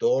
$2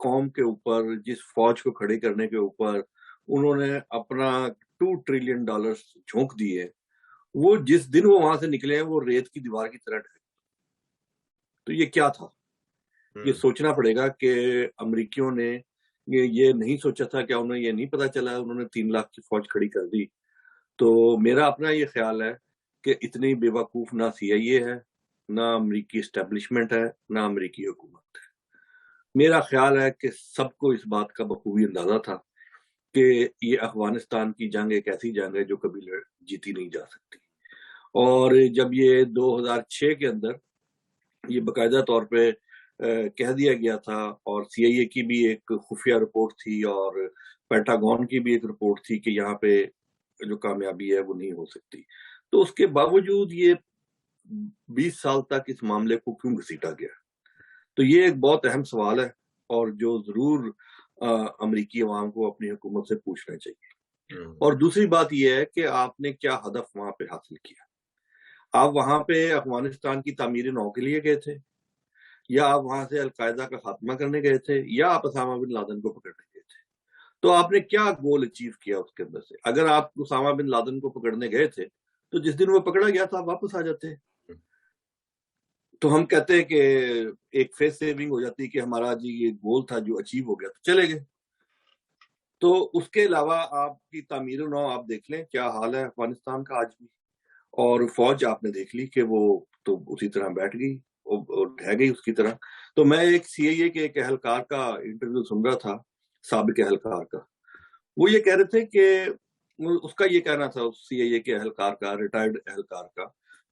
قوم کے اوپر، جس فوج کو کھڑے کرنے کے اوپر انہوں نے اپنا $2 ٹریلین جھونک دیے، وہ جس دن وہ وہاں سے نکلے ہیں وہ ریت کی دیوار کی طرح ڈھک۔ تو یہ کیا تھا؟ یہ سوچنا پڑے گا کہ امریکیوں نے یہ نہیں سوچا تھا، کیا انہیں یہ نہیں پتا چلا انہوں نے 3 لاکھ کی فوج کھڑی کر دی؟ تو میرا اپنا یہ خیال ہے کہ اتنی بے وقوف نہ سی آئی اے ہے، نہ امریکی اسٹیبلشمنٹ ہے، نہ امریکی حکومت ہے۔ میرا خیال ہے کہ سب کو اس بات کا بخوبی اندازہ تھا کہ یہ افغانستان کی جنگ ایک ایسی جنگ ہے جو کبھی جیتی نہیں جا سکتی۔ اور جب یہ 2006 کے اندر یہ باقاعدہ طور پہ کہہ دیا گیا تھا، اور سی آئی اے کی بھی ایک خفیہ رپورٹ تھی اور پینٹاگون کی بھی ایک رپورٹ تھی کہ یہاں پہ جو کامیابی ہے وہ نہیں ہو سکتی، تو اس کے باوجود یہ 20 سال تک اس معاملے کو کیوں گھسیٹا گیا؟ تو یہ ایک بہت اہم سوال ہے اور جو ضرور امریکی عوام کو اپنی حکومت سے پوچھنا چاہیے۔ اور دوسری بات یہ ہے کہ آپ نے کیا ہدف وہاں پہ حاصل کیا؟ آپ وہاں پہ افغانستان کی تعمیر نو کے لیے گئے تھے، یا آپ وہاں سے القاعدہ کا خاتمہ کرنے گئے تھے، یا آپ اسامہ بن لادن کو پکڑنے گئے تھے؟ تو آپ نے کیا گول اچیو کیا اس کے اندر سے؟ اگر آپ اسامہ بن لادن کو پکڑنے گئے تھے تو جس دن وہ پکڑا گیا تھا واپس آ جاتے۔ تو ہم کہتے ہیں کہ ایک فیس سیونگ ہو جاتی کہ ہمارا جی یہ گول تھا جو اچیو ہو گیا تو چلے گئے۔ تو اس کے علاوہ آپ کی تعمیر نو آپ دیکھ لیں کیا حال ہے افغانستان کا آج بھی، اور فوج آپ نے دیکھ لی کہ وہ تو اسی طرح بیٹھ گئی اور ڈھہ گئی اس کی طرح۔ تو میں ایک سی آئی اے کے ایک اہلکار کا انٹرویو سن رہا تھا، سابق اہلکار کا، وہ یہ کہہ رہے تھے کہ اس کا یہ کہنا تھا، سی آئی اے کے اہلکار کا، ریٹائرڈ اہلکار کا،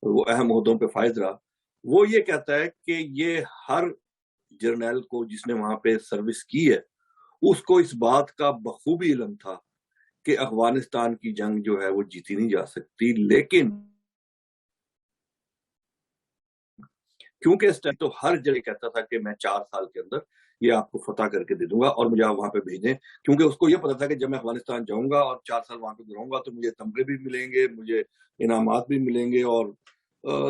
وہ اہم عہدوں پہ فائز رہا، وہ یہ کہتا ہے کہ یہ ہر جرنیل کو جس نے وہاں پہ سروس کی ہے اس کو اس بات کا بخوبی علم تھا کہ افغانستان کی جنگ جو ہے وہ جیتی نہیں جا سکتی، لیکن کیونکہ اس ٹائم تو ہر جگہ کہتا تھا کہ میں 4 سال کے اندر یہ آپ کو فتح کر کے دے دوں گا اور مجھے آپ وہاں پہ بھیجیں، کیونکہ اس کو یہ پتا تھا کہ جب میں افغانستان جاؤں گا اور 4 سال وہاں پہ رہوں گا تو مجھے تمغے بھی ملیں گے، مجھے انعامات بھی ملیں گے اور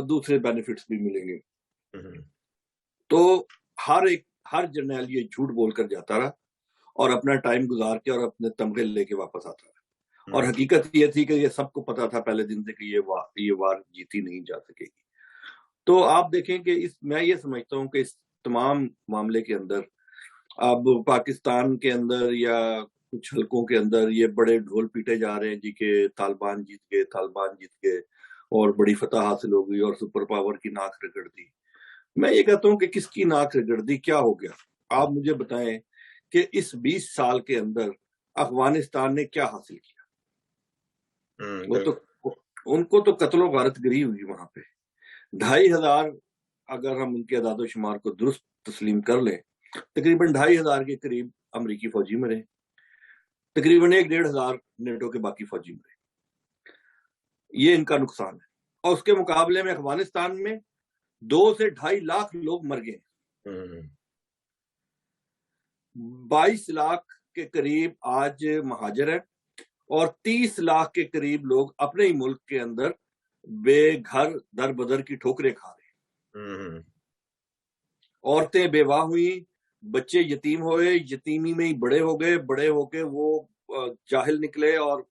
دوسرے بینیفٹس بھی ملیں گے۔ تو ہر جرنیل یہ جھوٹ بول کر جاتا رہا اور اپنا ٹائم گزار کے اور اپنے تمغے لے کے واپس آتا رہا، اور حقیقت یہ تھی کہ یہ سب کو پتا تھا پہلے دن سے کہ یہ وار جیتی نہیں جا سکے گی۔ تو آپ دیکھیں کہ میں یہ سمجھتا ہوں کہ اس تمام معاملے کے اندر اب پاکستان کے اندر یا کچھ حلقوں کے اندر یہ بڑے ڈھول پیٹے جا رہے ہیں جی کہ طالبان جیت گئے اور بڑی فتح حاصل ہو گئی اور سپر پاور کی ناک رگڑ دی۔ میں یہ کہتا ہوں کہ کس کی ناک رگڑ دی، کیا ہو گیا؟ آپ مجھے بتائیں کہ اس 20 سال کے اندر افغانستان نے کیا حاصل کیا؟ ان کو تو قتل و غارت گری ہوئی وہاں پہ۔ 2500 اگر ہم ان کے اعداد و شمار کو درست تسلیم کر لیں، تقریباً 2500 کے قریب امریکی فوجی مرے، تقریباً 1-1.5 نیٹو کے باقی فوجی مرے۔ یہ ان کا نقصان ہے، اور اس کے مقابلے میں افغانستان میں 2 سے 2.5 لاکھ لوگ مر گئے، 22 لاکھ کے قریب آج مہاجر ہیں، اور 30 لاکھ کے قریب لوگ اپنے ہی ملک کے اندر بے گھر در بدر کی ٹھوکریں کھا رہے ہیں۔ عورتیں بیوہ ہوئی، بچے یتیم ہوئے، یتیمی میں ہی بڑے ہو گئے، بڑے ہو کے وہ جاہل نکلے اور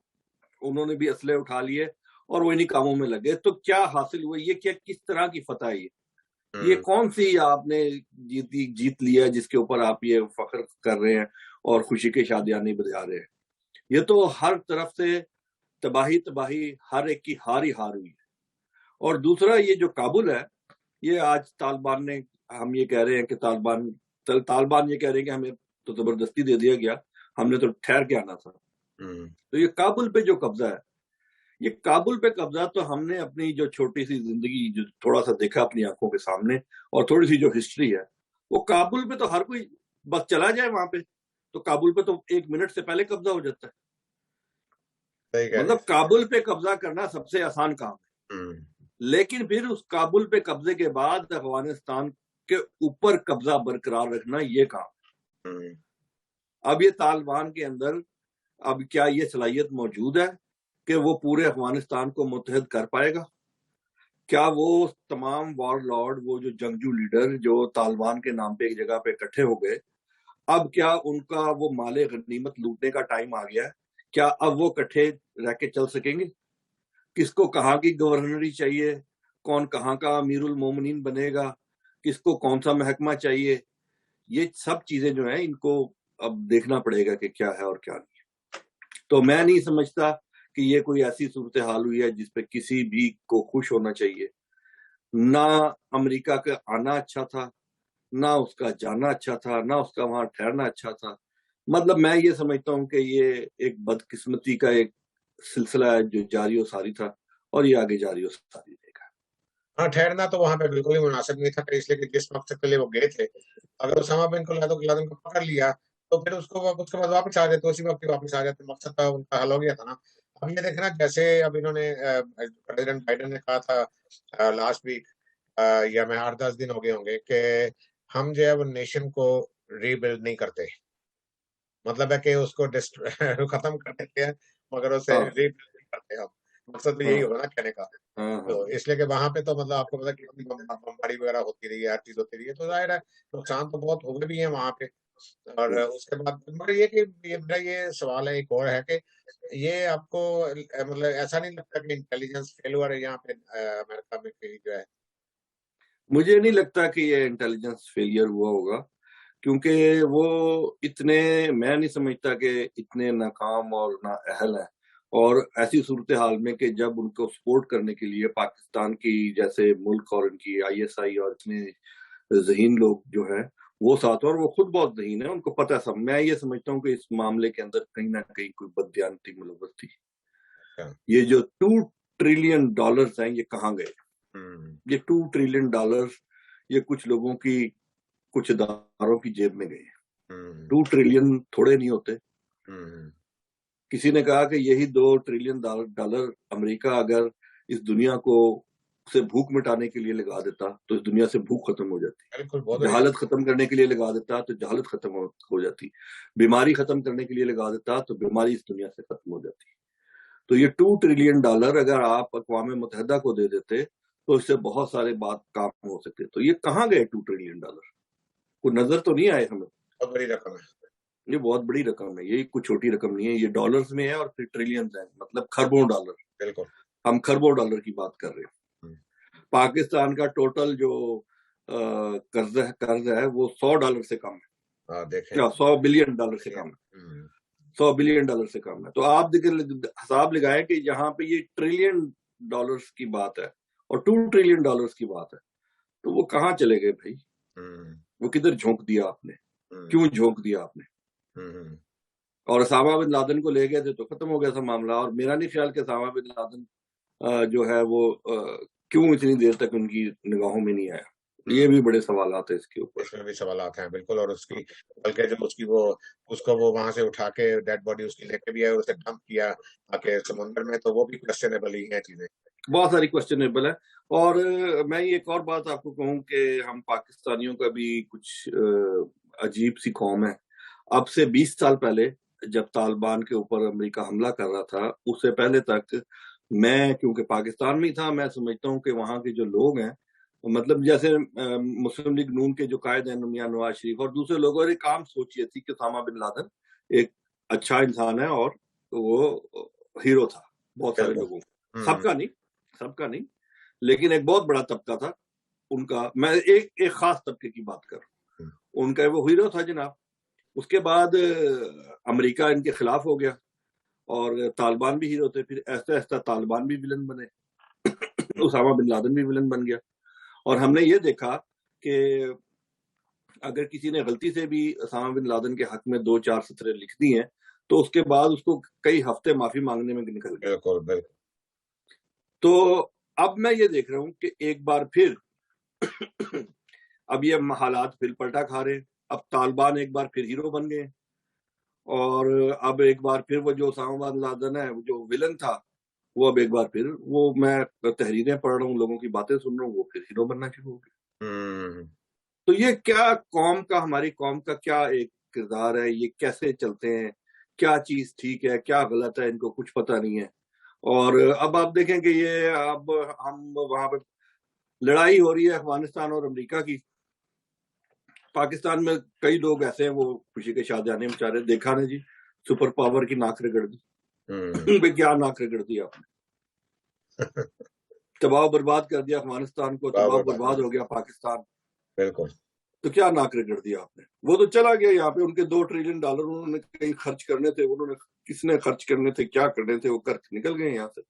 انہوں نے بھی اسلحے اٹھا لیے اور وہ انہی کاموں میں لگے۔ تو کیا حاصل ہوا؟ یہ کس طرح کی فتح ہے؟ یہ کون سی آپ نے جیت لیا جس کے اوپر آپ یہ فخر کر رہے ہیں اور خوشی کے شادیانے بجا رہے ہیں؟ یہ تو ہر طرف سے تباہی، ہر ایک کی ہار ہی ہار ہوئی ہے۔ اور دوسرا یہ جو کابل ہے، یہ آج طالبان نے، ہم یہ کہہ رہے ہیں کہ طالبان یہ کہہ رہے ہیں کہ ہمیں تو زبردستی دے دیا گیا، ہم نے تو ٹھہر کے آنا تھا۔ تو یہ کابل پہ جو قبضہ ہے، یہ کابل پہ قبضہ تو ہم نے اپنی جو چھوٹی سی زندگی جو تھوڑا سا دیکھا اپنی آنکھوں کے سامنے اور تھوڑی سی جو ہسٹری ہے، وہ کابل پہ تو ہر کوئی بس چلا جائے وہاں پہ تو کابل پہ تو 1 منٹ سے پہلے قبضہ ہو جاتا ہے۔ مطلب کابل پہ قبضہ کرنا سب سے آسان کام ہے، لیکن پھر اس کابل پہ قبضے کے بعد افغانستان کے اوپر قبضہ برقرار رکھنا یہ کام ہے۔ اب یہ طالبان کے اندر اب کیا یہ صلاحیت موجود ہے کہ وہ پورے افغانستان کو متحد کر پائے گا؟ کیا وہ تمام وار لارڈ، وہ جو جنگجو لیڈر جو طالبان کے نام پہ ایک جگہ پہ اکٹھے ہو گئے، اب کیا ان کا وہ مال غنیمت لوٹنے کا ٹائم آ گیا ہے؟ کیا اب وہ کٹھے رہ کے چل سکیں گے؟ کس کو کہاں کی گورنری چاہیے، کون کہاں کا امیر المومنین بنے گا، کس کو کون سا محکمہ چاہیے، یہ سب چیزیں جو ہیں ان کو اب دیکھنا پڑے گا کہ کیا ہے اور کیا نہیں۔ تو میں نہیں سمجھتا کہ یہ کوئی ایسی صورتحال ہوئی ہے جس پہ کسی بھی کو خوش ہونا چاہیے۔ نہ امریکہ کا آنا اچھا تھا، نہ اس کا جانا اچھا تھا، نہ اس کا وہاں ٹھہرنا اچھا تھا۔ مطلب میں یہ سمجھتا ہوں کہ یہ ایک بدقسمتی کا ایک سلسلہ ہے جو جاری و ساری تھا، اور یہ آگے جاری و ساری رہے گا۔ ہاں، ٹھہرنا تو وہاں پہ بالکل ہی مناسب نہیں تھا، کہ اس لیے کہ جس مقصد کے لیے وہ گئے تھے، اگر اسامہ بن لادن کو پکڑ لیا تو پھر اس کو اس کے بعد واپس آ جاتے، اسی وقت ہی واپس آ جاتے، مقصد کا ان کا حل ہو گیا تھا نا۔ اب یہ دیکھنا، جیسے اب انہوں نے پریزیڈنٹ بائیڈن نے کہا تھا لاسٹ ویک، یا میں 8-10 دن ہو گئے ہوں گے، کہ ہم جو ہے وہ نیشن کو ری بلڈ نہیں کرتے، مطلب ہے کہ اس کو ختم کر دیتے ہیں، مگر اسے ہاں ری بلڈ نہیں کرتے ہم۔ مقصد تو ہاں یہی ہوگا نا کہنے کا۔ ہاں تو ہاں اس لیے کہ وہاں پہ تو مطلب آپ کو پتا کتنی بمباری وغیرہ ہوتی رہی ہے، ہر چیز ہوتی رہی ہے، تو ظاہر ہے نقصان تو بہت ہوئے بھی ہیں وہاں پہ۔ اور ہوں۔ اس کے بعد مگر یہ کہ میرا یہ سوال ہے ایک اور ہے کہ یہ آپ کو مطلب ایسا نہیں لگتا کہ انٹیلیجنس فیلور ہے یہاں پہ امریکہ میں کہیں جو ہے؟ مجھے نہیں لگتا کہ یہ انٹیلیجنس فیلئر ہوا ہوگا، کیونکہ وہ اتنے، میں نہیں سمجھتا کہ اتنے ناکام اور نااہل ہیں۔ اور ایسی صورتحال میں کہ جب ان کو سپورٹ کرنے کے لیے پاکستان کی جیسے ملک اور ان کی ISI اور اتنے ذہین لوگ جو ہیں وہ ساتھ، اور وہ خود بہت ذہین ہیں، ان کو پتہ سب، میں یہ سمجھتا ہوں کہ اس معاملے کے اندر کہیں نہ کہیں کوئی بددیانتی ملوث تھی۔ اچھا۔ یہ جو $2 ٹریلین ہیں یہ کہاں گئے؟ ہوں یہ $2 ٹریلین یہ کچھ لوگوں کی، کچھ اداروں کی جیب میں گئے۔ ہوں 2 ٹریلین تھوڑے نہیں ہوتے۔ ہوں کسی نے کہا کہ یہی $2 ٹریلین امریکہ اگر اس دنیا کو سے بھوک مٹانے کے لیے لگا دیتا تو اس دنیا سے بھوک ختم ہو جاتی، بالکل، بہت بڑی جہالت ختم کرنے کے لیے لگا دیتا تو جہالت ختم ہو جاتی، بیماری ختم کرنے کے لیے لگا دیتا تو بیماری اس دنیا سے ختم ہو جاتی۔ تو یہ $2 ٹریلین اگر آپ اقوام متحدہ کو دے دیتے تو اس سے بہت سارے بات کام ہو سکتے۔ تو یہ کہاں گئے $2 ٹریلین؟ کوئی نظر تو نہیں آئے ہمیں۔ بہت بڑی رقم ہے۔ یہ بہت بڑی رقم ہے، یہ کوئی چھوٹی رقم نہیں ہے، یہ ڈالرز میں ہے اور پھر ٹریلینز ہیں، مطلب خربوں ڈالر۔ بالکل۔ ہم خربوں ڈالر کی بات کر رہے ہیں۔ ہوں، پاکستان کا ٹوٹل جو قرض ہے وہ $100 سے کم ہے، ہاں دیکھیں۔ کیا $100 بلین سے کم ہے، ہوں، $100 بلین سے کم ہے۔ تو آپ حساب لگائیں کہ یہاں پہ یہ $1 ٹریلین کی بات ہے اور $2 ٹریلین کی بات ہے، تو وہ کہاں چلے گئے بھائی؟ ہوں، وہ کدھر جھونک دیا آپ نے؟ ہوں، کیوں جھونک دیا آپ نے؟ ہوں، اور اسامہ بن لادن کو لے گئے تھے تو ختم ہو گیا تھا معاملہ۔ اور میرا نہیں خیال کہ اسامہ بن لادن جو ہے وہ کیوں اتنی دیر تک ان کی نگاہوں میں نہیں آیا، یہ بھی بڑے سوالات ہیں اس کے اوپر۔ اس میں بھی سوالات ہیں بالکل۔ اور اس کی بلکہ جو اس کی وہ اس کو وہ وہاں سے اٹھا کے ڈیڈ باڈی اس کی لے کے بھی آئے، اسے ڈمپ کیا آ کے سمندر میں، تو وہ بھی کوشچنیبل ہی ہیں چیزیں۔ بہت ساری کوشچنیبل ہے۔ اور میں ایک اور بات آپ کو کہوں کہ ہم پاکستانیوں کا بھی کچھ عجیب سی قوم ہے۔ اب سے 20 سال پہلے جب طالبان کے اوپر امریکہ حملہ کر رہا تھا، اس سے پہلے تک میں کیونکہ پاکستان میں تھا، میں سمجھتا ہوں کہ وہاں کے جو لوگ ہیں، مطلب جیسے مسلم لیگ نون کے جو قائد ہیں میاں نواز شریف اور دوسرے لوگوں نے کام سوچی تھی کہ اسامہ بن لادن ایک اچھا انسان ہے اور وہ ہیرو تھا بہت سارے بالکل۔ لوگوں کو، سب کا نہیں لیکن ایک بہت بڑا طبقہ تھا ان کا۔ میں ایک خاص طبقے کی بات کر رہا ہوں، ان کا وہ ہیرو تھا جناب۔ اس کے بعد امریکہ ان کے خلاف ہو گیا اور طالبان بھی ہیرو تھے، پھر ایسا ایسا طالبان بھی ولن بنے، اسامہ بن لادن بھی ولن بن گیا۔ اور ہم نے یہ دیکھا کہ اگر کسی نے غلطی سے بھی اسامہ بن لادن کے حق میں 2-4 سطریں لکھ دی ہیں تو اس کے بعد اس کو کئی ہفتے معافی مانگنے میں نکل گئے۔ بالکل بالکل۔ تو اب میں یہ دیکھ رہا ہوں کہ ایک بار پھر اب یہ حالات پھر پلٹا کھا رہے ہیں۔ اب طالبان ایک بار پھر ہیرو بن گئے، اور اب ایک بار پھر وہ جو اسامہ بن لادن ہے جو ولن تھا، وہ اب ایک بار پھر وہ، میں تحریریں پڑھ رہا ہوں، لوگوں کی باتیں سن رہا ہوں، وہ پھر ہیرو بننا شروع ہو گیا۔ تو یہ کیا قوم کا، ہماری قوم کا کیا ایک کردار ہے، یہ کیسے چلتے ہیں، کیا چیز ٹھیک ہے کیا غلط ہے، ان کو کچھ پتہ نہیں ہے۔ اور اب آپ دیکھیں کہ یہ اب ہم وہاں پہ لڑائی ہو رہی ہے افغانستان اور امریکہ کی، پاکستان میں کئی لوگ ایسے ہیں وہ خوشی کے شادیانے میں بیچارے، دیکھا نا جی سپر پاور کی ناک رگڑ دی. بھائی کیا ناک رگڑ دی آپ نے؟ تباہ برباد کر دیا افغانستان کو، تباہ برباد ہو گیا پاکستان. بالکل. تو کیا ناک رگڑ دیا آپ نے؟ وہ تو چلا گیا یہاں پہ، ان کے $2 ٹریلین انہوں نے کہیں خرچ کرنے تھے، انہوں نے کس نے خرچ کرنے تھے، کیا کرنے تھے، وہ کر نکل گئے یہاں سے.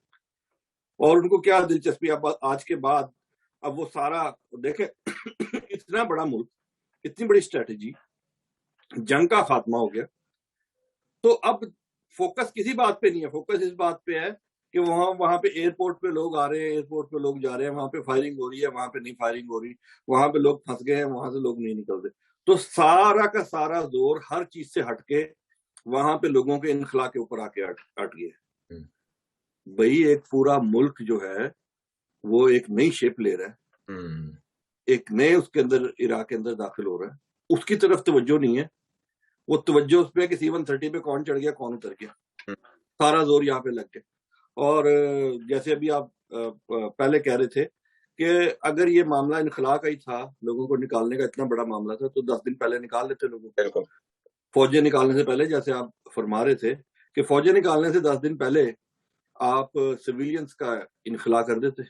اور ان کو کیا دلچسپی اب آج کے بعد، اب وہ سارا دیکھیں اتنا بڑا ملک، اتنی بڑی اسٹریٹجی، جنگ کا خاتمہ ہو گیا، تو اب فوکس کسی بات پہ نہیں ہے، فوکس اس بات پہ ہے کہ وہاں پہ ایئرپورٹ پہ لوگ آ رہے ہیں، ایئرپورٹ پہ لوگ جا رہے ہیں، وہاں پہ فائرنگ ہو رہی ہے، وہاں پہ نہیں فائرنگ ہو رہی، وہاں پہ لوگ پھنس گئے ہیں، وہاں سے لوگ نہیں نکل رہے. تو سارا کا سارا زور ہر چیز سے ہٹ کے وہاں پہ لوگوں کے انخلا کے اوپر آ کے ہٹ گیا. بھئی ایک پورا ملک جو ہے وہ ایک نئی شیپ لے رہا ہے، ایک نئے اس کے اندر عراق کے اندر داخل ہو رہا ہے، اس کی طرف توجہ نہیں ہے. وہ توجہ اس پہ کہ C-130 پہ کون چڑھ گیا کون اتر گیا، سارا زور یہاں پہ لگ گیا. اور جیسے ابھی آپ پہلے کہہ رہے تھے کہ اگر یہ معاملہ انخلا کا ہی تھا، لوگوں کو نکالنے کا اتنا بڑا معاملہ تھا، تو 10 دن پہلے نکال لیتے لوگوں کو، فوجیں نکالنے سے پہلے. جیسے آپ فرما رہے تھے کہ فوجیں نکالنے سے 10 دن پہلے آپ سویلینز کا انخلا کر دیتے.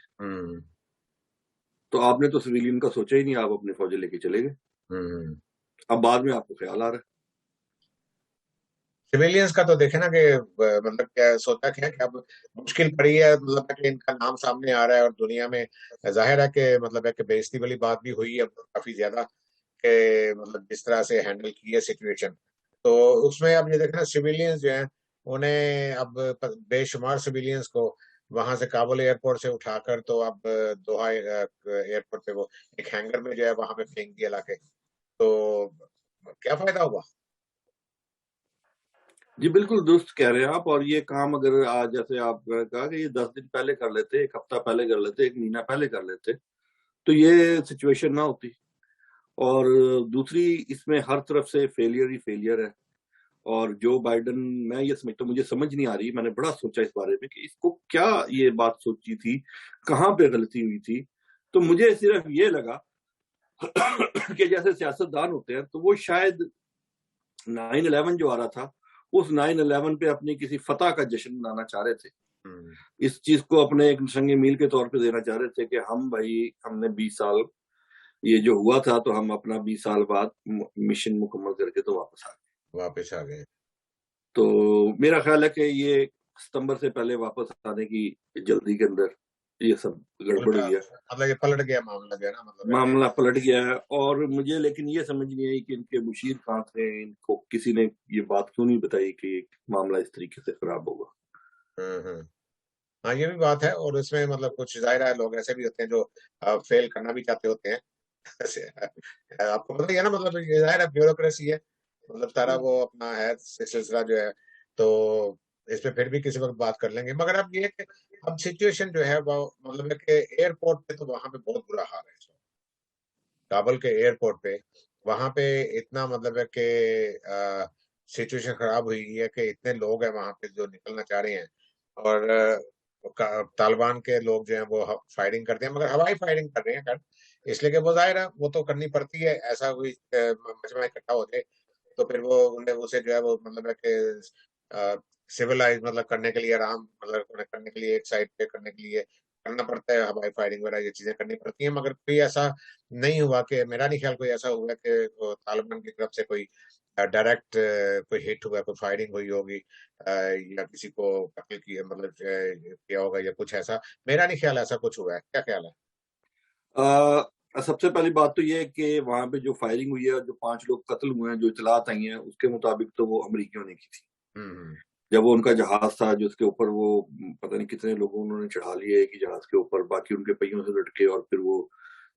تو آپ نے تو سویلین کا سوچا ہی نہیں، آپ اپنی فوجیں لے کے چلے گئے. اب بعد میں آپ کو خیال آ رہا ہے. سویلینز کا تو دیکھیں نا کہ مطلب کیا سوچا کیا کہ اب مشکل پڑی ہے، مطلب کہ ان کا نام سامنے آ رہا ہے اور دنیا میں ظاہر ہے کہ مطلب ہے کہ بے عزتی والی بات بھی ہوئی ہے کافی زیادہ، کہ مطلب جس طرح سے ہینڈل کی ہے سچویشن. تو اس میں اب یہ دیکھنا سویلینز جو ہیں انہیں اب بے شمار سویلینز کو وہاں سے کابل ایئرپورٹ سے اٹھا کر تو اب دوحہ ایئرپورٹ پہ وہ ایک ہینگر میں جو ہے وہاں پہ پھینک دیا لا کے. تو کیا فائدہ ہوا؟ جی بالکل درست کہہ رہے ہیں آپ. اور یہ کام اگر آج جیسے آپ نے کہا کہ یہ 10 دن پہلے کر لیتے، ایک ہفتہ پہلے کر لیتے، ایک مہینہ پہلے کر لیتے، تو یہ سچویشن نہ ہوتی. اور دوسری اس میں ہر طرف سے فیلئر ہی فیلئر ہے. اور جو بائیڈن، میں یہ سمجھتا ہوں، مجھے سمجھ نہیں آ رہی، میں نے بڑا سوچا اس بارے میں کہ اس کو کیا یہ بات سوچی تھی، کہاں پہ غلطی ہوئی تھی. تو مجھے صرف یہ لگا کہ جیسے سیاستدان ہوتے ہیں تو وہ شاید 9/11 جو آ رہا تھا اس 9/11 پہ اپنی کسی فتح کا جشن منانا چاہ رہے تھے، اس چیز کو اپنے ایک نشنگ میل کے طور پہ دینا چاہ رہے تھے کہ ہم نے 20 سال یہ جو ہوا تھا تو ہم اپنا 20 سال بعد مشن مکمل کر کے تو واپس آ گئے. تو میرا خیال ہے کہ یہ ستمبر سے پہلے واپس آنے کی جلدی کے اندر یہ سب گڑبڑ ہوئی ہے، مطلب یہ پلٹ گیا معاملہ جو ہے نا، معاملہ پلٹ گیا ہے. اور مجھے لیکن یہ سمجھ نہیں آئی کہ ان کے مشیر کہاں تھے، ان کو کسی نے یہ بات کیوں نہیں بتائی کہ معاملہ اس طریقے سے خراب ہوگا. ہاں یہ بھی بات ہے. اور اس میں مطلب کچھ ظاہر ہے لوگ ایسے بھی ہوتے ہیں جو فیل کرنا بھی چاہتے ہوتے ہیں. آپ کو پتہ ہے نا، مطلب یہ ظاہر ہے بیوروکریسی ہے، مطلب سارا وہ اپنا ہے سلسلہ جو ہے. تو اس پہ پھر بھی کسی وقت بات کر لیں گے. مگر اب یہ کہ اب سچویشن جو ہے وہ مطلب ہے کہ ایئرپورٹ پہ تو وہاں پہ بہت برا حال ہے. کابل کے ایئرپورٹ پہ وہاں پہ اتنا مطلب ہے کہ سچویشن خراب ہوئی ہے کہ اتنے لوگ ہیں وہاں پہ جو نکلنا چاہ رہے ہیں. اور طالبان کے لوگ جو ہیں وہ فائرنگ کرتے ہیں، مگر ہوائی فائرنگ کر رہے ہیں کر اس لیے کہ وہ ظاہر ہے وہ تو کرنی پڑتی ہے. ایسا کوئی مجمع اکٹھا ہوتے تو پھر وہ انہیں اسے جو ہے وہ مطلب ہے کہ سیولائز مطلب کرنے کے لیے، آرام مطلب کرنے کے لیے، ایک سائڈ پہ کرنے کے لیے کرنا پڑتا ہے، ہوائی فائرنگ وغیرہ یہ چیزیں کرنی پڑتی ہیں. مگر کوئی ایسا نہیں ہوا، کہ میرا نہیں خیال کوئی ایسا ہوا کہ طالبان کی طرف سے کوئی ڈائریکٹ کوئی ہٹ ہوا، کوئی فائرنگ ہوئی ہوگی یا کسی کو قتل کیا مطلب کیا ہوگا یا کچھ ایسا. میرا نہیں خیال ایسا کچھ ہوا ہے. کیا خیال ہے؟ سب سے پہلی بات تو یہ ہے کہ وہاں پہ جو فائرنگ ہوئی ہے، جو 5 لوگ قتل ہوئے ہیں، جو اطلاعات آئی ہیں اس کے مطابق تو وہ امریکیوں نے کی تھی. جب وہ ان کا جہاز تھا جو اس کے اوپر وہ پتہ نہیں کتنے لوگوں انہوں نے چڑھا لیے ایک ہی جہاز کے اوپر، باقی ان کے پہیوں سے لٹکے، اور پھر وہ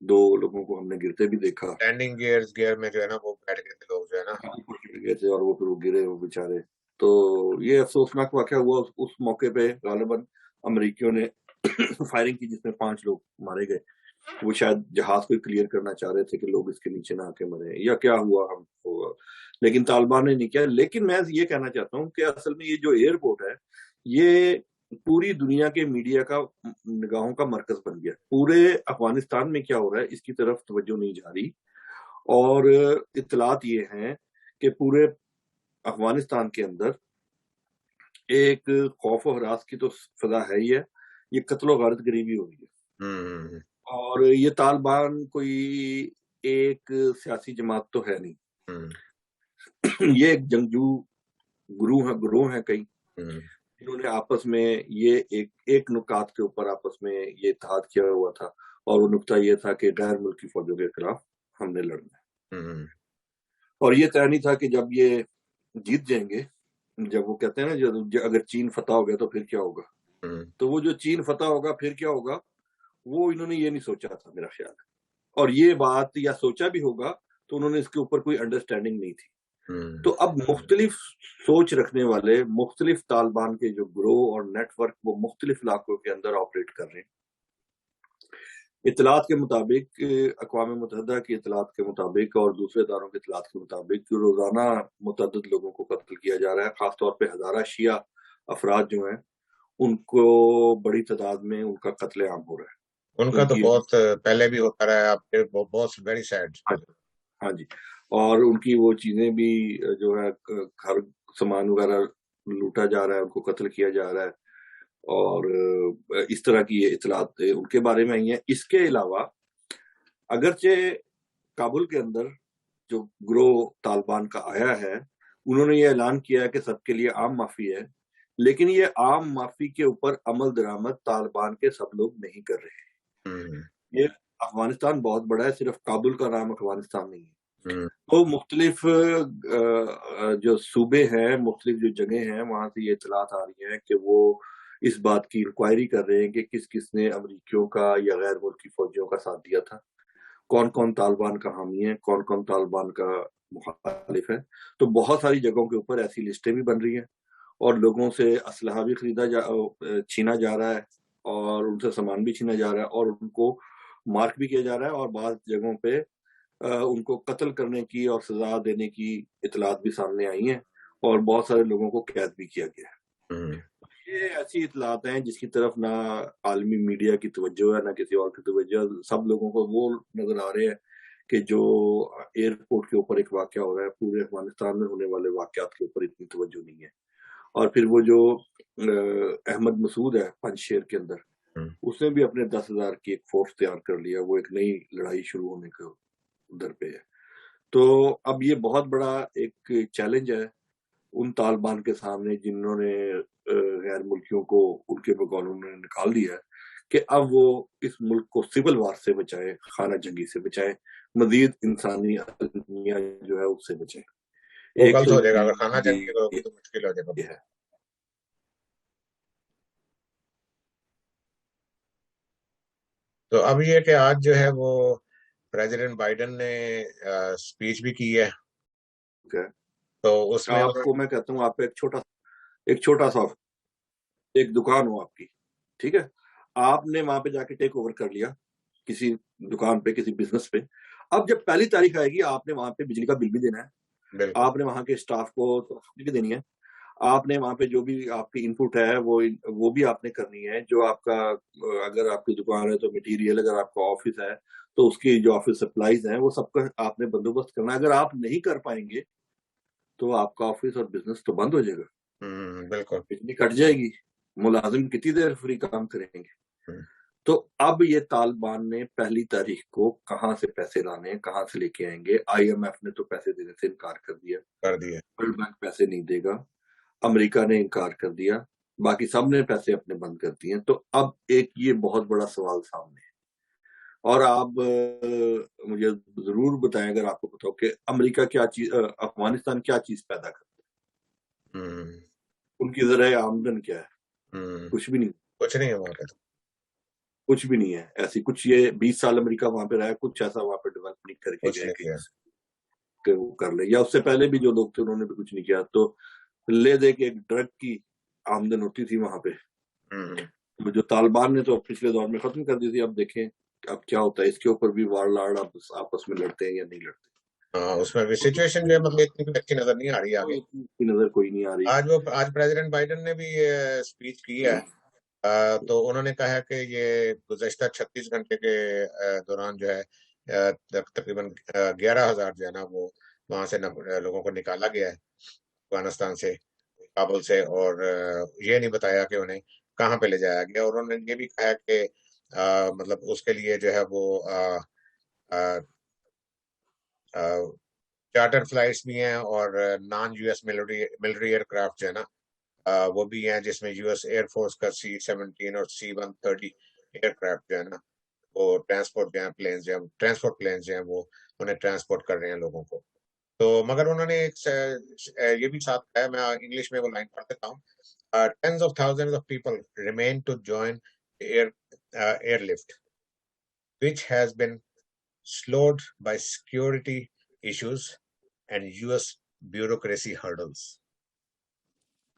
2 لوگوں کو ہم نے گرتے بھی دیکھا، لینڈنگ گیئر میں جو ہے نا وہ بیٹھ گئے تھے لوگ جو ہے نا، گئے تھے، اور وہ پھر وہ گرے وہ بیچارے. تو یہ افسوسناک واقعہ ہوا اس موقع پہ. غالباً امریکیوں نے فائرنگ کی جس میں 5 لوگ مارے گئے. وہ شاید جہاز کو کلیئر کرنا چاہ رہے تھے کہ لوگ اس کے نیچے نہ آ کے مرے یا کیا ہوا ہم کو، لیکن طالبان نے نہیں کیا. لیکن میں یہ کہنا چاہتا ہوں کہ اصل میں یہ جو ایئرپورٹ ہے یہ پوری دنیا کے میڈیا کا نگاہوں کا مرکز بن گیا. پورے افغانستان میں کیا ہو رہا ہے اس کی طرف توجہ نہیں جا رہی. اور اطلاعات یہ ہیں کہ پورے افغانستان کے اندر ایک خوف و ہراس کی تو فضا ہے ہی ہے، یہ قتل و غارت گری ہو رہی ہے، اور یہ طالبان کوئی ایک سیاسی جماعت تو ہے نہیں، یہ ایک جنگجو گروہ ہیں کئی، انہوں نے آپس میں یہ ایک نکات کے اوپر آپس میں یہ اتحاد کیا ہوا تھا، اور وہ نکتہ یہ تھا کہ غیر ملکی فوجوں کے خلاف ہم نے لڑنا ہے، اور یہ طے نہیں تھا کہ جب یہ جیت جائیں گے، جب وہ کہتے ہیں نا اگر چین فتح ہو گیا تو پھر کیا ہوگا، تو وہ جو چین فتح ہوگا پھر کیا ہوگا، وہ انہوں نے یہ نہیں سوچا تھا میرا خیال ہے، اور یہ بات یا سوچا بھی ہوگا تو انہوں نے اس کے اوپر کوئی انڈرسٹینڈنگ نہیں تھی۔ تو اب مختلف سوچ رکھنے والے مختلف طالبان کے جو گروہ اور نیٹ ورک وہ مختلف علاقوں کے اندر آپریٹ کر رہے ہیں۔ اطلاعات کے مطابق، اقوام متحدہ کی اطلاعات کے مطابق اور دوسرے اداروں کے اطلاعات کے مطابق روزانہ متعدد لوگوں کو قتل کیا جا رہا ہے، خاص طور پہ ہزارہ شیعہ افراد جو ہیں ان کو بڑی تعداد میں ان کا قتل عام ہو رہا ہے۔ ان کا تو بہت پہلے بھی ہوتا رہا ہے، بہت ویری سیڈ۔ ہاں جی، اور ان کی وہ چیزیں بھی جو ہے گھر سامان وغیرہ لوٹا جا رہا ہے، ان کو قتل کیا جا رہا ہے، اور اس طرح کی یہ اطلاعات ان کے بارے میں آئی ہیں۔ اس کے علاوہ اگرچہ کابل کے اندر جو گروہ طالبان کا آیا ہے انہوں نے یہ اعلان کیا ہے کہ سب کے لیے عام معافی ہے، لیکن یہ عام معافی کے اوپر عمل درآمد طالبان کے سب لوگ نہیں کر رہے۔ یہ افغانستان بہت بڑا ہے، صرف کابل کا نام افغانستان نہیں ہے، تو مختلف جو صوبے ہیں، مختلف جو جگہیں ہیں، وہاں سے یہ اطلاعات آ رہی ہیں کہ وہ اس بات کی انکوائری کر رہے ہیں کہ کس کس نے امریکیوں کا یا غیر ملکی فوجیوں کا ساتھ دیا تھا، کون کون طالبان کا حامی ہے، کون کون طالبان کا مخالف ہے۔ تو بہت ساری جگہوں کے اوپر ایسی لسٹیں بھی بن رہی ہیں، اور لوگوں سے اسلحہ بھی چھینا جا رہا ہے، اور ان سے سامان بھی چھینا جا رہا ہے، اور ان کو مارک بھی کیا جا رہا ہے، اور بعض جگہوں پہ ان کو قتل کرنے کی اور سزا دینے کی اطلاعات بھی سامنے آئی ہیں، اور بہت سارے لوگوں کو قید بھی کیا گیا ہے۔ یہ ایسی اطلاعات ہیں جس کی طرف نہ عالمی میڈیا کی توجہ ہے، نہ کسی اور کی توجہ، سب لوگوں کو وہ نظر آ رہے ہیں کہ جو ایئرپورٹ کے اوپر ایک واقعہ ہو رہا ہے، پورے افغانستان میں ہونے والے واقعات کے اوپر اتنی توجہ نہیں ہے۔ اور پھر وہ جو احمد مسعود ہے پنج شیر کے اندر، اس نے بھی اپنے 10,000 کی ایک فورس تیار کر لیا، وہ ایک نئی لڑائی شروع ہونے کے در پہ ہے۔ تو اب یہ بہت بڑا ایک چیلنج ہے ان طالبان کے سامنے جنہوں نے غیر ملکیوں کو ان کے بقولوں میں نکال دیا ہے، کہ اب وہ اس ملک کو سول وار سے بچائے، خانہ جنگی سے بچائے، مزید انسانی المیہ جو ہے اس سے بچائے۔ وہ غلط ہو جائے گا، اگر خانہ جنگی ہوگی تو مشکل ہو جائے گا۔ تو اب یہ کہ آج جو ہے وہ پریزیڈنٹ بائیڈن نے اسپیچ بھی کی ہے، تو اس میں آپ کو میں کہتا ہوں، آپ ایک چھوٹا سا ایک دکان ہو آپ کی، ٹھیک ہے، آپ نے وہاں پہ جا کے ٹیک اوور کر لیا کسی دکان پہ، کسی بزنس پہ، اب جب پہلی تاریخ آئے گی آپ نے وہاں پہ بجلی کا بل بھی دینا ہے، آپ نے وہاں کے اسٹاف کو بھی دینی ہے، آپ نے وہاں پہ جو بھی آپ کی انپٹ ہے وہ بھی آپ نے کرنی ہے، جو آپ کا اگر آپ کی دکان ہے تو مٹیریل، اگر آپ کا آفس ہے تو اس کی جو آفس سپلائیز ہیں وہ سب کا آپ نے بندوبست کرنا ہے۔ اگر آپ نہیں کر پائیں گے تو آپ کا آفس اور بزنس تو بند ہو جائے گا، بالکل بجلی کٹ جائے گی، ملازم کتنی دیر فری کام کریں گے۔ تو اب یہ طالبان نے پہلی تاریخ کو کہاں سے پیسے لانے، کہاں سے لے کے آئیں گے؟ آئی ایم ایف نے تو پیسے دینے سے انکار کر دیا، ورلڈ بینک پیسے نہیں دے گا، امریکہ نے انکار کر دیا، باقی سب نے پیسے اپنے بند کر دیے۔ تو اب ایک یہ بہت بڑا سوال سامنے ہے، اور آپ مجھے ضرور بتائیں اگر آپ کو پتا ہو کہ امریکہ کیا چیز، افغانستان کیا چیز پیدا کرتا ہے، ان کی ذرائع آمدن کیا ہے؟ کچھ بھی نہیں، کچھ نہیں ہے وہاں پہ، کچھ بھی نہیں ہے ایسی، کچھ یہ 20 سال امریکہ وہاں پہ رہا ہے، کچھ ایسا وہاں پہ ڈیولپ نہیں کر کے گیا کہ وہ کر لے، یا اس سے پہلے بھی جو لوگ تھے انہوں نے بھی کچھ نہیں کیا۔ تو لے دے کے ایک ڈرگ کی آمدن ہوتی تھی وہاں پہ، جو طالبان نے تو پچھلے دور میں ختم کر دی تھی، اب دیکھیں اب کیا ہوتا ہے، اس کے اوپر بھی وار لارڈ آپس میں لڑتے ہیں یا نہیں لڑتے۔ اس میں بھی سچویشن جو ہے مطلب اتنی اچھی نظر نہیں آ رہی آگے، نظر کوئی نہیں آ رہی۔ آج پریزیڈنٹ بائیڈن نے بھی اسپیچ کی ہے، تو انہوں نے کہا کہ یہ گزشتہ 36 گھنٹے کے دوران جو ہے تقریباً 11,000 جو ہے نا وہ وہاں سے لوگوں کو نکالا گیا ہے افغانستان سے، کابل سے، اور یہ نہیں بتایا کہ انہیں کہاں پہ لے جایا گیا، اور انہوں نے یہ بھی کہا کہ مطلب اس کے لیے جو ہے وہ چارٹر فلائٹس بھی ہیں، اور non U S military aircraft جو ہے نا وہ بھی ہیں، جس میں یو ایس ایئر فورس کا C-17 اور C-130 ایئر کرافٹ جو ہے نا وہ ٹرانسپورٹ جو ہیں پلینز جو ہیں ٹرانسپورٹ پلینز جو ہیں وہ انہیں ٹرانسپورٹ کر رہے ہیں لوگوں کو. تو مگر انہوں نے ایک یہ بھی ساتھ کہا ہے، میں انگلش میں وہ لائن پڑھ دیتا ہوں: tens of thousands of people remain to join the airlift, which has been slowed by security issues and US bureaucracy hurdles.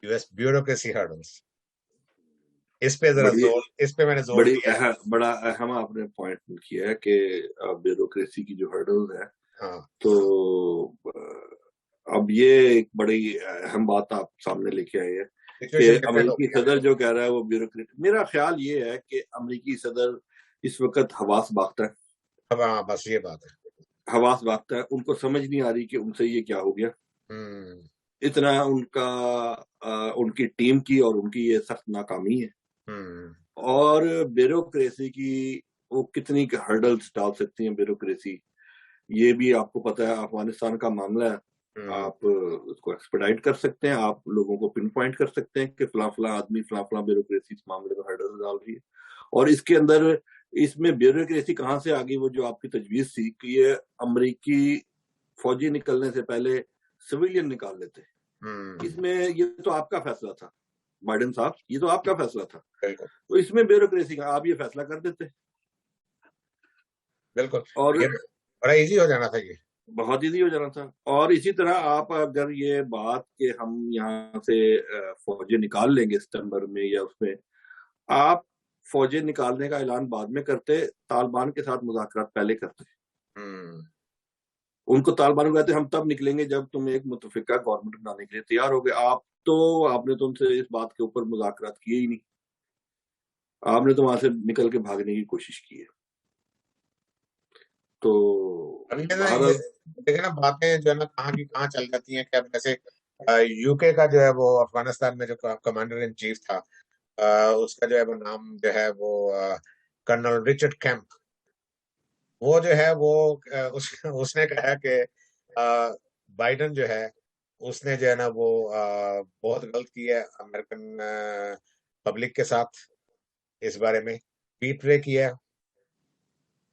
US bureaucracy hurdles. اس پہ ذرا زور، اس پہ میں نے زور دیا ہے. بڑا اہم آپ نے پوائنٹ کیا ہے کہ بیوروکریسی کی جو ہرڈلز ہے، ہاں تو اب یہ ایک بڑی اہم بات آپ سامنے لے کے آئے ہیں کہ امریکی صدر جو کہہ رہا ہے وہ بیوروکریسی. میرا خیال یہ ہے کہ امریکی صدر اس وقت حواس باختہ ہے. ہاں بس یہ بات ہے، حواس باختہ ہے. ان کو سمجھ نہیں آ رہی کہ ان سے یہ کیا ہو گیا. اتنا ان کی ٹیم کی اور ان کی یہ سخت ناکامی ہے. اور بیوروکریسی کی وہ کتنی ہرڈلز ڈال سکتی ہیں بیوروکریسی، یہ بھی آپ کو پتا ہے. افغانستان کا معاملہ ہے، آپ اس کو ایکسپیڈائٹ کر سکتے ہیں، آپ لوگوں کو پن پوائنٹ کر سکتے ہیں کہ فلاں فلاں آدمی فلاں فلاں بیوروکریسی اس معاملے میں ہرڈلز ڈال رہی ہے. اور اس کے اندر اس میں بیوروکریسی کہاں سے آ گئی؟ وہ جو آپ کی تجویز تھی کہ یہ امریکی فوجی نکلنے سے پہلے سویلین نکال لیتے، اس میں یہ تو آپ کا فیصلہ تھا بائیڈن صاحب، یہ تو آپ کا فیصلہ تھا. تو اس میں بیوروکریسی کا آپ یہ فیصلہ کر دیتے. بالکل، اور بڑا ایزی ہو جانا تھا، یہ بہت ایزی ہو جانا تھا. اور اسی طرح آپ اگر یہ بات کہ ہم یہاں سے فوجیں نکال لیں گے ستمبر میں یا اس میں، آپ فوجیں نکالنے کا اعلان بعد میں کرتے، طالبان کے ساتھ مذاکرات پہلے کرتے. ان کو طالبان کو کہتے ہم تب نکلیں گے جب تم ایک متفقہ گورنمنٹ بنانے کے لیے تیار ہو گئے. آپ نے تو ان سے اس بات کے اوپر مذاکرات کیے ہی نہیں، آپ نے تو وہاں سے نکل کے بھاگنے کی کوشش کی ہے. تو دیکھیں نا باتیں جو ہے نا کہاں کی کہاں چل جاتی ہیں. کہ اب جیسے یو کے کا جو ہے وہ افغانستان میں جو کمانڈر ان چیف تھا، اس کا جو ہے وہ نام جو ہے وہ کرنل رچرڈ کیمپ، وہ جو ہے وہ اس نے کہا کہ بائیڈن جو ہے اس نے جو ہے نا وہ بہت غلط کی ہے امریکن پبلک کے ساتھ، اس بارے میں بی کیا ہے،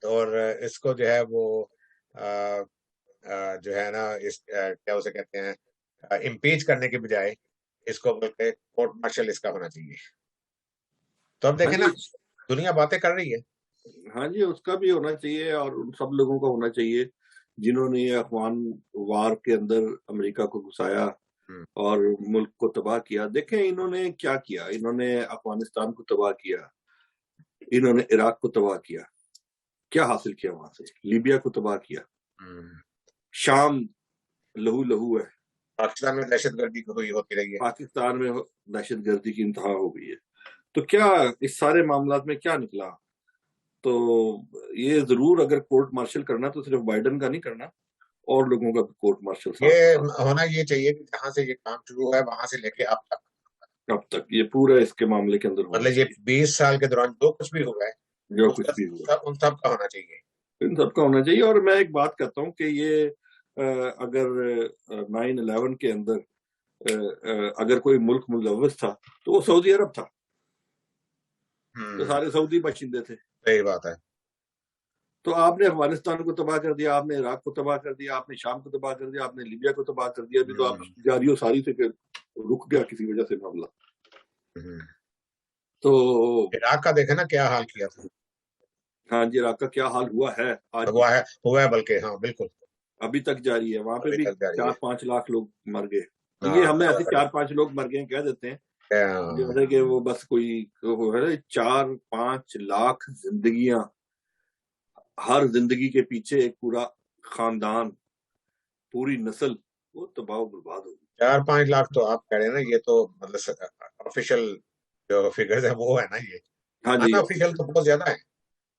اور اس کو جو ہے وہ جو ہے نا کیا اسے کہتے ہیں امپیچ کرنے کے بجائے اس کو بلکہ کورٹ مارشل اس کا ہونا چاہیے. تو اب دیکھیں نا دنیا باتیں کر رہی ہے. ہاں جی، اس کا بھی ہونا چاہیے، اور ان سب لوگوں کا ہونا چاہیے جنہوں نے یہ افغان وار کے اندر امریکہ کو گھسایا اور ملک کو تباہ کیا. دیکھیں انہوں نے کیا کیا، انہوں نے افغانستان کو تباہ کیا، انہوں نے عراق کو تباہ کیا، کیا حاصل کیا وہاں سے؟ لیبیا کو تباہ کیا، شام لہو لہو ہے، پاکستان میں دہشت گردی ہوتی رہی ہے، پاکستان میں دہشت گردی کی انتہا ہو گئی ہے. تو کیا اس سارے معاملات میں کیا نکلا؟ تو یہ ضرور اگر کورٹ مارشل کرنا تو صرف بائیڈن کا نہیں کرنا، اور لوگوں کا کورٹ مارشل یہ ہونا یہ چاہیے کہ جہاں سے یہ کام شروع ہے وہاں سے لے کے اب تک یہ پورا اس کے معاملے کے اندر مطلب یہ 20 سال کے دوران جو کچھ بھی ہوا ہے، جو کچھ بھی ہوا ان سب کا ہونا چاہیے، ان سب کا ہونا چاہیے. اور میں ایک بات کہتا ہوں کہ یہ اگر 9/11 کے اندر اگر کوئی ملک ملوث تھا تو وہ سعودی عرب تھا. تو سارے سعودی باشندے تھے. صحیح بات ہے. تو آپ نے افغانستان کو تباہ کر دیا، آپ نے عراق کو تباہ کر دیا، آپ نے شام کو تباہ کر دیا، آپ نے لیبیا کو تباہ کر دیا. ابھی تو آپ جاری و ساری سے رک گیا کسی وجہ سے معاملہ. تو عراق کا دیکھیں نا کیا حال کیا تھا. ہاں جی، عراق کا کیا حال ہوا ہے آج ہوا ہے بلکہ ہاں بالکل ابھی تک جاری ہے. وہاں پہ بھی 4-5 لاکھ لوگ مر گئے. یہ ہمیں ایسے 4-5 لوگ مر گئے کہہ دیتے ہیں جیسے کہ وہ بس کوئی 4-5 لاکھ زندگیاں، ہر زندگی کے پیچھے ایک پورا خاندان، پوری نسل وہ تباہ و برباد ہوگی. 4-5 لاکھ تو آپ کہہ رہے ہیں نا، یہ تو مطلب آفیشل جو فگرز ہیں وہ ہے نا، یہ ہاں جی آفیشل تو بہت زیادہ ہے.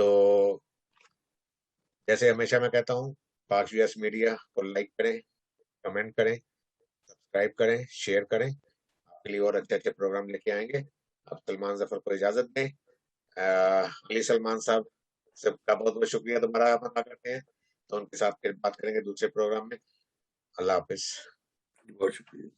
تو جیسے ہمیشہ میں کہتا ہوں، پاک یو ایس میڈیا کو لائک کریں، کمنٹ کریں، سبسکرائب کریں، شیئر کریں. آپ کے لیے اور اچھے اچھے پروگرام لے کے آئیں گے. اب سلمان ظفر کو اجازت دیں. علی سلمان صاحب سب کا بہت بہت شکریہ دوبارہ ادا کرتے ہیں. تو ان کے ساتھ پھر بات کریں گے دوسرے پروگرام میں. اللہ حافظ. بہت شکریہ.